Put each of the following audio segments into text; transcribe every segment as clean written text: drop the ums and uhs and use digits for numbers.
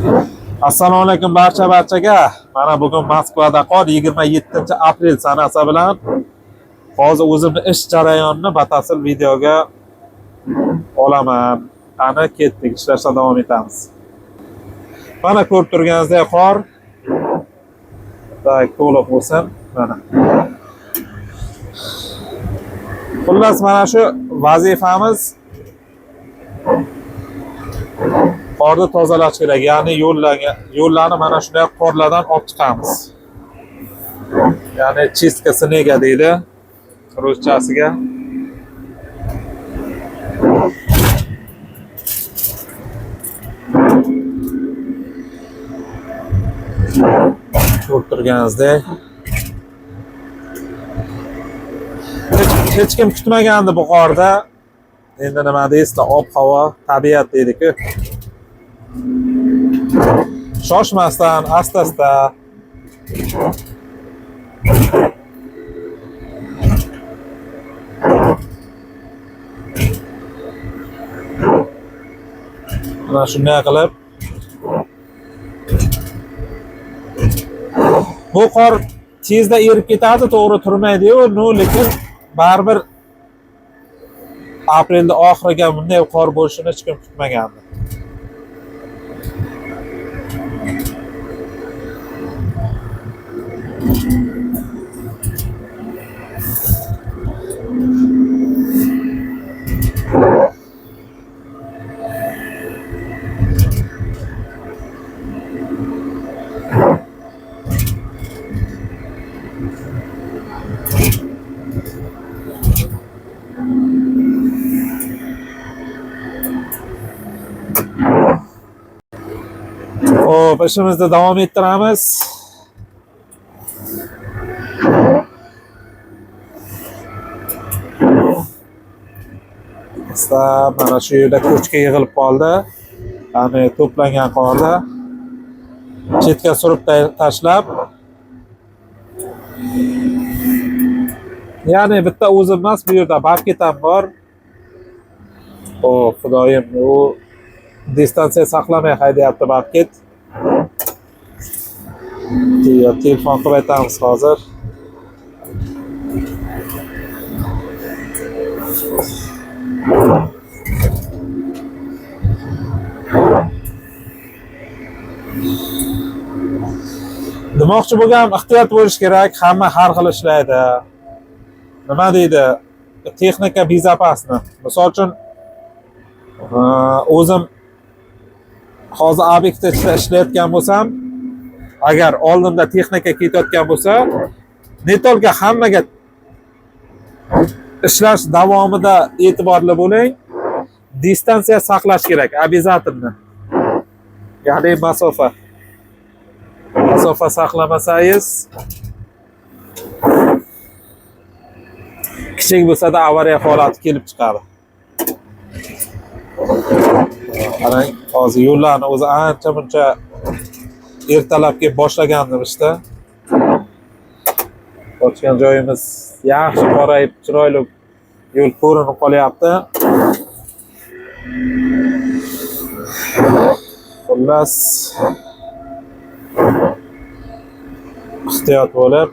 Assalomu alaykum barchaga. Mana bugun Moskvada qor 27-aprel sanasi bilan hozir o'zimni ish jarayonini batafsil videoga olaman. Qani ketdik, ishlashga davom etamiz. Mana ko'rib turganingizdek qor to'liq bo'lsin. Mana. Xullas mana shu vazifamiz qorni tozalash kerak, ya'ni yo'llarni mana shunday qorlardan olib chiqamiz. Ya'ni чистка снега deydi ruschasiga. Ko'rib turganingizdek hech kim kutmagandi bu qorda. Endi nima deysizlar, ob-havo, tabiat deydi-ku. Shoshmasdan, asta-asta mana shunday qilib bu qor tezda erib ketadi, to'g'ri turmaydi-yu, lekin baribir aprelda oxiriga bunday qor bo'lishini hech kim kutmagandi. Hop, ishimizni davom ettiramiz. Mana shu yerda ko'chka yig'ilib qoldi. Ya'ni to'plangan qorni chetga surib tashlab, ya'ni bitta o'zim emas, bu yerda barket ham bor. O, xudoyim, u distansiya saqlamay haydayapti barket. Telefon qilib aytamiz hozir. Demoqchi bo'lgan, ehtiyot bo'lish kerak, hamma har xil ishlaydi. Nima deydi? Texnika bezopasni. Misol uchun o'zim hozir obyektda ishlayotgan bo'lsam, agar oldimda texnika ketayotgan bo'lsa, netolga hammaga ishlash davomida e'tiborli bo'ling. Distansiya saqlash kerak, обязательно. Ya'ni masofa saqlamasangiz kichik bo'lsa-da avariya holati kelib chiqadi. Qarang, hozir yo'llarni o'zi ancha-muncha ertalab kelib boshlagandim ishda. Ochgan joyimiz yaxshi qorayib, chiroyli yo'l ko'rinib qolyapti. Xullas, ehtiyot bo'lib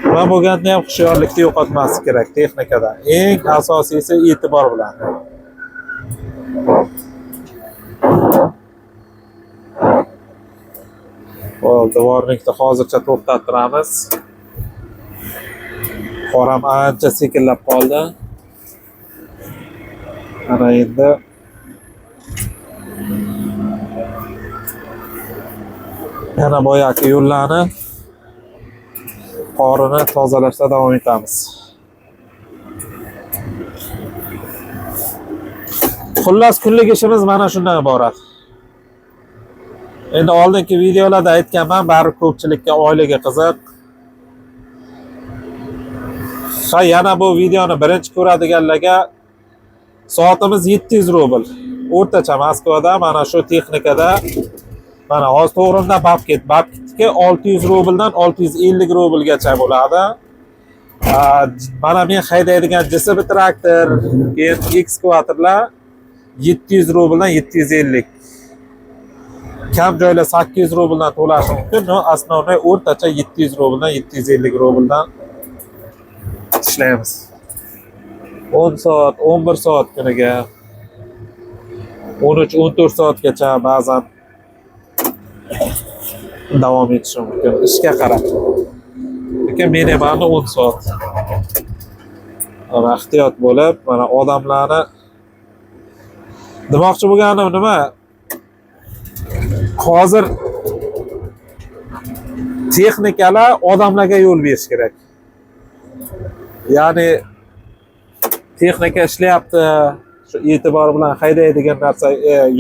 nima bo'lganda ham hushyorlikni yo'qotmaslik kerak texnikada. Eng asosiysi e'tibor bilan. Devornikni hozircha to'xtattiramiz. Qor ham ancha sekinlab qoldi. Mana endi yana boyagi yo'llarni qorini tozalashda davom etamiz. Xullas, kunlik ishimiz mana shundan iborat. Endi oldingi videolarda aytganman, bari ko'pchilikka oilaga qiziq. Yana bu videoni birinchi ko'radiganlarga soatimiz 700 rubl. O'rtacha Moskvada mana shu texnikada mana hozir to'g'rimda babketga 600 rubldan 650 rublgacha bo'ladi. Mana men haydaydigan JSB traktor, keyin ekskavatorlar 700 rubldan 750. Kam joylar 800 rubldan to'lashi mumkin, но основной o'rtacha 700 rubldan 750 rubldan ishlaymiz. 10 soat, 11 soat kuniga, 13-14 soatgacha ba'zan davom etishi mumkin ishga qarab. Lekin minimali 10 soat. Mana ehtiyot bo'lib, mana odamlarni demoqchi bo'lganim nima? Hozir texnikalar odamlarga yo'l berish kerak. Ya'ni texnika ishlayapti, shu e'tibor bilan haydaydigan narsa,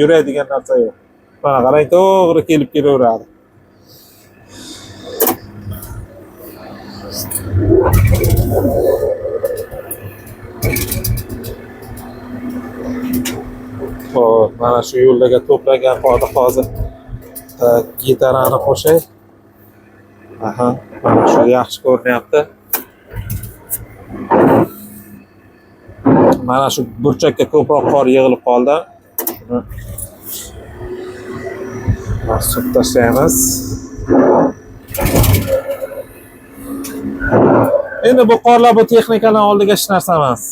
yuradigan narsa yo'q. Mana qarang, to'g'ri kelib kelaveradi. Xo'p, mana shu yo'llarga to'plagan qoldi hozir. Gitarani qo'shay. Aha, mana shu yaxshi ko'rinyapti. Mana shu burchakka ko'proq qor yig'ilib qoldi. Shuni surib tashlaymiz. Endi bu qorlar bu texnikalar oldiga hech narsa emas.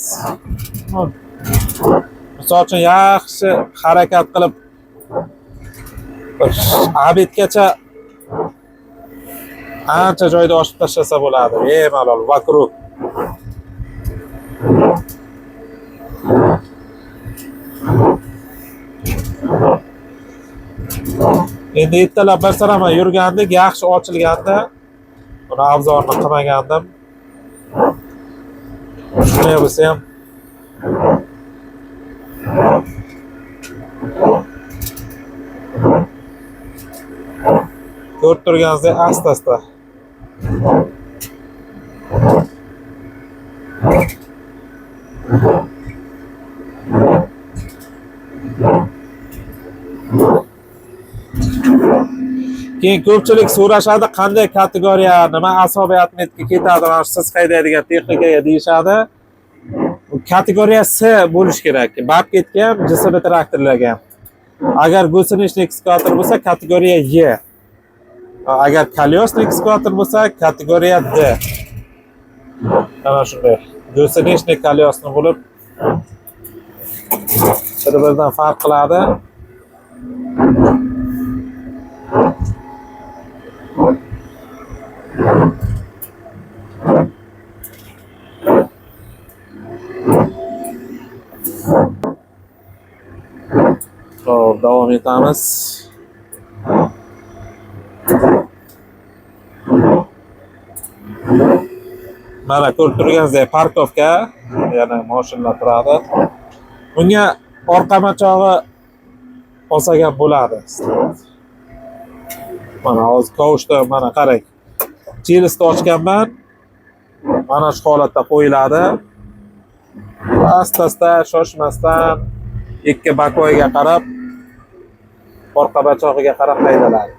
Misol uchun yaxshi harakat qilib abetgacha ancha joyda oshib tashlasa bo'ladi. Bemalol vakruk. Endi ertalab bir saraman yurgandik, yaxshi ochilganda buni obzorni qilmagandim. Shunday bo'lsa ham ko'rib turganingizdek asta-asta. Keyin ko'pchilik so'rashadi, qanday kategoriya, nima asosiy atmetga ketadi, mana siz haydaydigan texnikaga deyishadi. Kategoriya S bo'lish kerak. Babketga ham, JSB traktorlarga ham. Agar gusenichli ekskavator bo'lsa, kategoriya Y. Agar kolyosli ekskavator bo'lsa, kategoriya D. Mana shunday. Gusenichli kolyosli bo'lib bir-biridan farq qiladi. Xo'p, davom etamiz. Mana ko'rib turganingizdek parkovka, yana mashinalar turadi. Bunga orqa machog'i olsagan bo'ladi. Mana hozir kovushda mana qarang. Chelisni ochganman. Mana shu holatda qo'yiladi. Asta-asta, shoshmasdan ikki bakoyga qarab, orqa bachog'iga qarab haydaladi.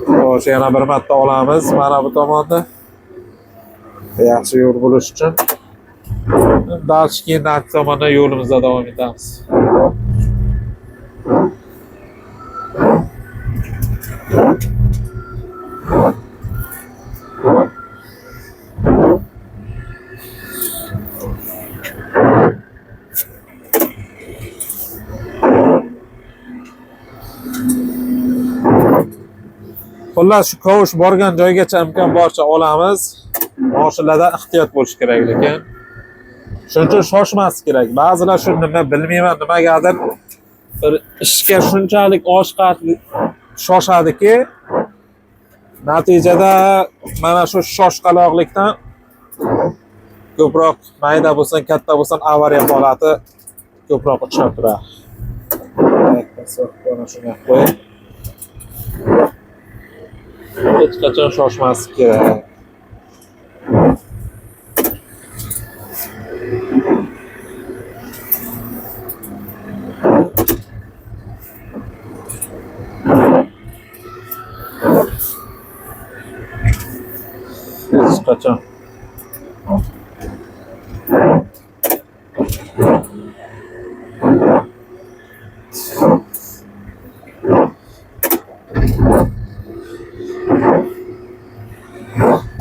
Xo'sh, yana bir marta olamiz mana bu tomonda. Yaxshi yo'l bo'lish uchun. Dальше keyin nark tomonda yo'limizda davom etamiz. Xullas, shu kovush borgan joygacha imkon boricha olamiz. Mashinalarda ehtiyot bo'lish kerak lekin. Shuning uchun shoshmas kerak. Ba'zilar shuni nima bilmayman, nimagadir bir ishga shunchalik oshqatli shoshadiki, natijada mana shu shoshqaloqlikdan ko'proq mayda bo'lsin, katta bo'lsin avariya holati ko'proq uchrab turadi. Mana shuni qo'yib. Hech qachon shoshmaslik kerak. Hech qachon.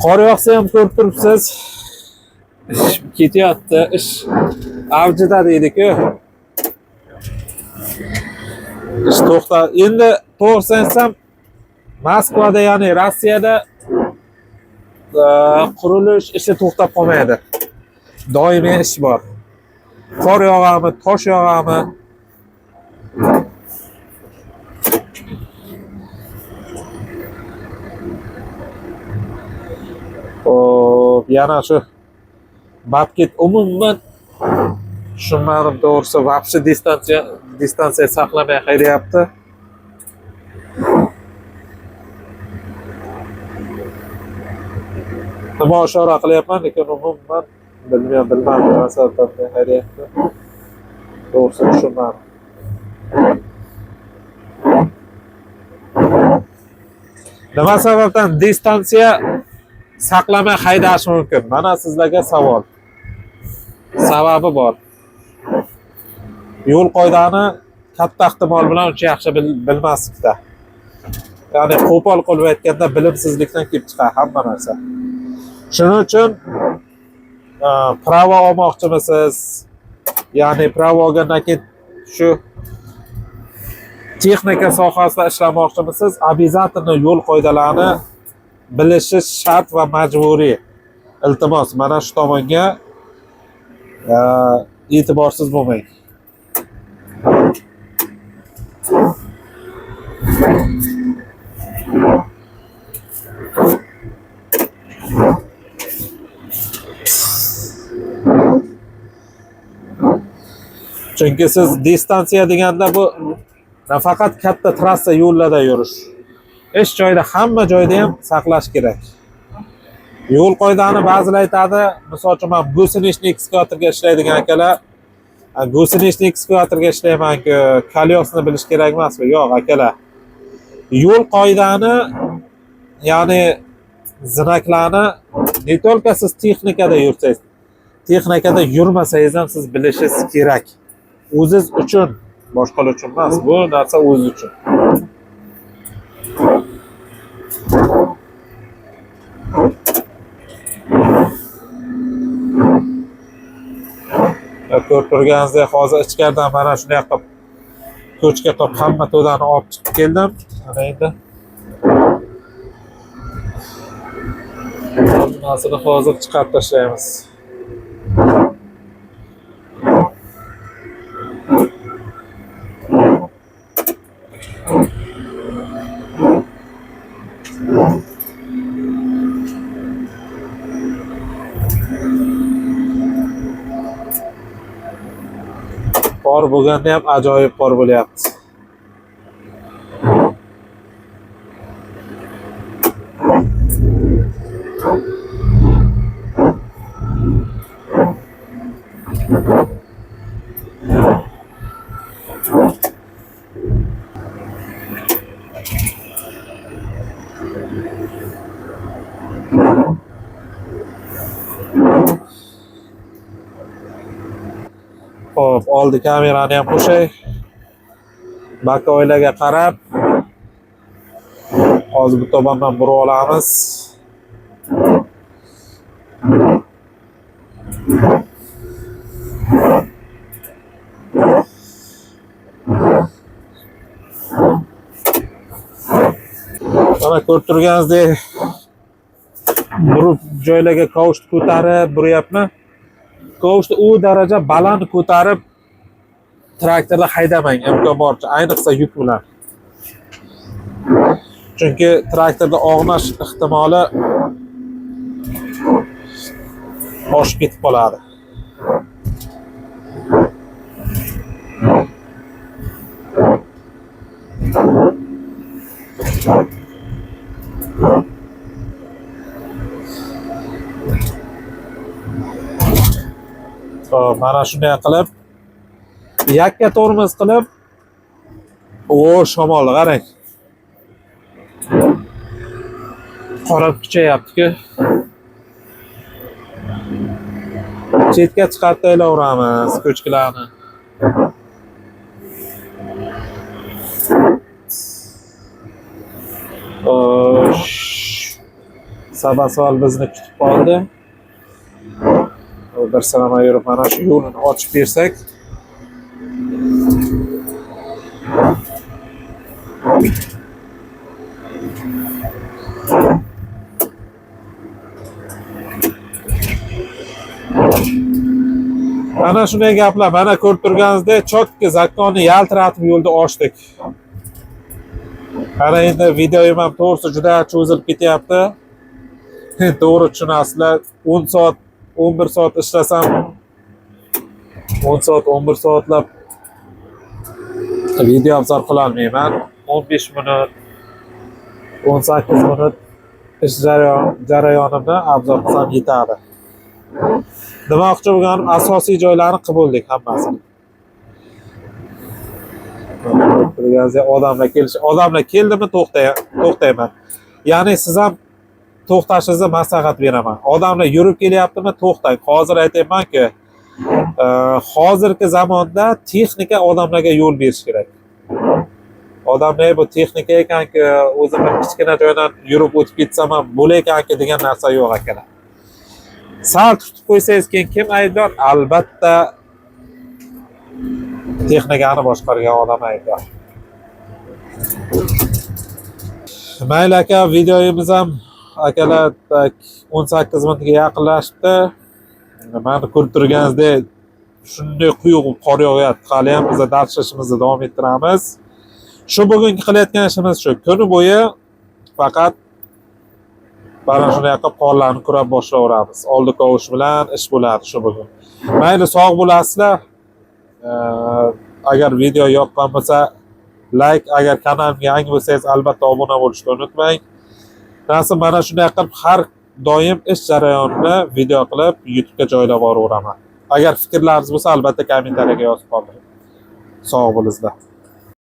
Qor yog'sa ham ko'rib turibsiz. Ish ketyapti, ish avjida deydi-ku. Ish to'xtab. Endi to'g'risini aytsam, Moskvada, ya'ni Rossiyada qurilish ishi to'xtab qolmaydi. Doimiy ish bor. Qor yog'ami, tosh yog'ami. Yana shu Batket umuman tushunmadim to'g'risi, vaqti distansiya saqlamay haydayapti. Nima ishora qilyapman, lekin umuman bilmadim sababdan haydayapti. To'g'risi tushunmadim. Nima sababdan distansiya saqlamay haydash mumkin? Mana sizlarga savol. Sababi bor. Yo'l qoidani katta ehtimol bilan uncha yaxshi bilmaslikda. Ya'ni qo'pol qilib aytganda bilimsizlikdan kelib chiqadi hamma narsa. Shuning uchun pravo olmoqchimisiz? Ya'ni pravo olgandan keyin shu texnika sohasida ishlamoqchimisiz? Обязательно yo'l qoidalarini bilishingiz shart va majburiy. Iltimos, mana shu tomonga e'tiborsiz bo'lmang. Chunki siz distansiya deganda bu nafaqat katta trassa yo'llarda yurish. Ish joyida, hamma joyda ham saqlash kerak. Yo'l qoidani ba'zilar aytadi, misol uchun men gusinishni ekskavatorga ishlaydigan akalar, gusinishni ekskavatorga ishlayman-ku, kolyosni bilish kerak emasmi? Yo'q, akalar. Yo'l qoidani, ya'ni znaklarni ne только siz texnikada yursangiz, texnikada yurmasangiz ham siz bilishingiz kerak. O'zingiz uchun, boshqalar uchun emas. Bu narsa o'zingiz uchun. Ko'rib turganingizdek, hozir ichkaridan mana shunday qilib ko'chka qilib hamma to'dani olib chiqib keldim. Mana endi hammasini hozir chiqarib tashlaymiz. Qor bo'lganda ham ajoyib qor bo'lyapti. Xo'p, oldi kamerani ham qo'shay. Bakoylarga qarab, hozir bu tomondan burib olamiz. Mana ko'rib turganingizdek, burib joylarga kavushni ko'tarib buryapman. Kavushni u daraja baland ko'tarib traktorda haydamang, imkon boricha, ayniqsa yuk bilan. Chunki traktorda og'nash ehtimoli oshib ketib qoladi. Xo'p, mana shunday qilib yakka tormoz qilib, shamol qarang. Qorib kuchayapti-ku. Chetga chiqarib taylaveramiz ko'chkilarni. Sabasval bizni kutib qoldi. Bir sanama yurib mana shu yo'lni ochib bersak. Mana shunday gaplar. Mana ko'rib turganingizdek, chotki zakkonni yaltiratib yo'lda ochdik. Qara endi videoyim ham to'g'risi juda cho'zilib ketyapti. To'g'ri tushunasizlar. 10 soat, 11 soat ishlasam 10 soat, 11 soatlab video obzor qila olmayman. 15 minut, 18 minut ish jarayonida obzor qilsam yetadi. Demoqchi bo'lganim asosiy joylarni qilib bo'ldik hammasini. Odamlar keldimi to'xtayman. Ya'ni siz ham to'xtashingizni maslahat beraman. Odamlar yurib kelyaptimi, to'xtang. Hozir aytaymanki, hozirgi zamonda texnika odamlarga yo'l berish kerak. Odamlar bu texnika ekanki, o'zim kichkina joydan yurib o'tib ketsam ham bo'laykanki degan narsa yo'q akalar. Sal tutib qo'ysangiz keyin kim aybdor? Albatta texnikani boshqargan odam aybdor. Mayli aka, videoyimiz ham akalar 18 minutga yaqinlashibdi. Mana ko'rib turganingizdek shunday quyuq qor yog'yapti. Hali ham biz dars ishimizni davom ettiramiz. Shu bugungi qilayotgan ishimiz shu. Kuni bo'yi faqat mana shunday qilib qorlarni kurab boshlayveramiz. Oldi qovush bilan ish bo'ladi shu bugun. Mayli, sog' bo'lasizlar. Agar video yoqqan bo'lsa, like, agar kanalimga yangi bo'lsangiz albatta obuna bo'lishni unutmang. Nasib mana shunday qilib har doim ish jarayonini video qilib YouTube'ga joylab boraveraman. Agar fikrlaringiz bo'lsa albatta kommentariyaga yozib qoldiring. Sog' bo'linglar.